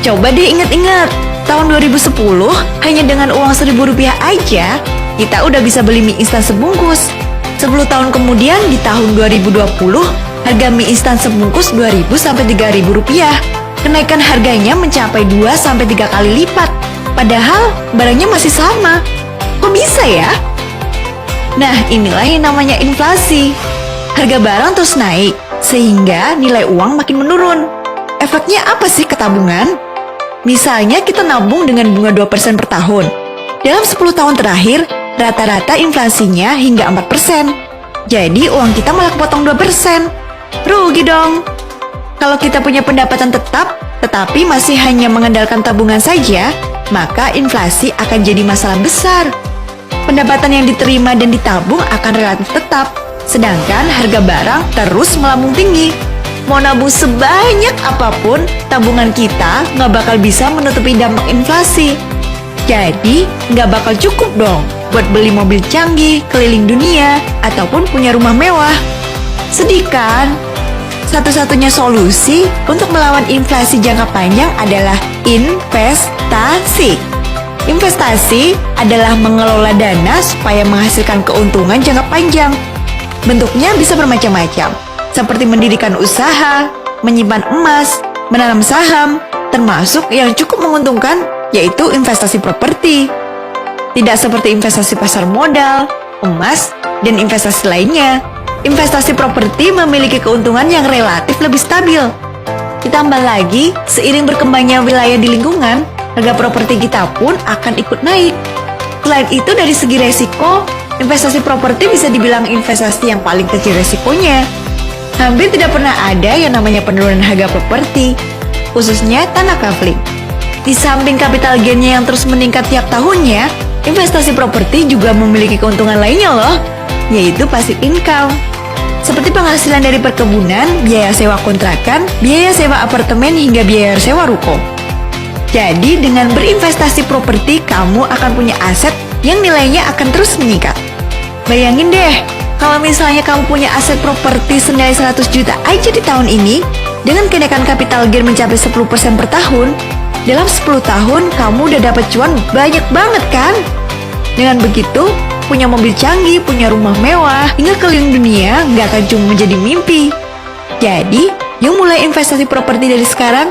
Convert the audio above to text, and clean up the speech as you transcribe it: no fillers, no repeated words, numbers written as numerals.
Coba deh ingat-ingat, tahun 2010 hanya dengan uang Rp1.000 aja, kita udah bisa beli mie instan sebungkus. 10 tahun kemudian di tahun 2020, harga mie instan sebungkus Rp2.000 sampai Rp3.000. Kenaikan harganya mencapai 2 sampai 3 kali lipat. Padahal barangnya masih sama. Kok bisa ya? Nah, inilah yang namanya inflasi. Harga barang terus naik, sehingga nilai uang makin menurun. Efeknya apa sih ke tabungan? Misalnya kita nabung dengan bunga 2% per tahun. Dalam 10 tahun terakhir, rata-rata inflasinya hingga 4%. Jadi uang kita malah kepotong 2%. Rugi dong. Kalau kita punya pendapatan tetap, tetapi masih hanya mengandalkan tabungan saja, maka inflasi akan jadi masalah besar. Pendapatan yang diterima dan ditabung akan relatif tetap, sedangkan harga barang terus melambung tinggi. Mau nabung sebanyak apapun, tabungan kita nggak bakal bisa menutupi dampak inflasi. Jadi, nggak bakal cukup dong buat beli mobil canggih, keliling dunia, ataupun punya rumah mewah. Sedih kan? Satu-satunya solusi untuk melawan inflasi jangka panjang adalah investasi. Investasi adalah mengelola dana supaya menghasilkan keuntungan jangka panjang. Bentuknya bisa bermacam-macam, seperti mendirikan usaha, menyimpan emas, menanam saham, termasuk yang cukup menguntungkan yaitu investasi properti. Tidak seperti investasi pasar modal, emas, dan investasi lainnya. Investasi properti memiliki keuntungan yang relatif lebih stabil. Ditambah lagi, seiring berkembangnya wilayah di lingkungan, harga properti kita pun akan ikut naik. Selain itu, dari segi resiko, investasi properti bisa dibilang investasi yang paling kecil resikonya. Hampir tidak pernah ada yang namanya penurunan harga properti, khususnya tanah kafling. Di samping capital gain-nya yang terus meningkat tiap tahunnya, investasi properti juga memiliki keuntungan lainnya loh, yaitu passive income. Seperti penghasilan dari perkebunan, biaya sewa kontrakan, biaya sewa apartemen, hingga biaya sewa ruko. Jadi dengan berinvestasi properti, kamu akan punya aset yang nilainya akan terus meningkat. Bayangin deh, kalau misalnya kamu punya aset properti senilai 100 juta aja di tahun ini, dengan kenaikan capital gain mencapai 10% per tahun, dalam 10 tahun kamu udah dapat cuan banyak banget kan? Dengan begitu, punya mobil canggih, punya rumah mewah, hingga keliling dunia nggak akan cuma menjadi mimpi. Jadi, yuk mulai investasi properti dari sekarang.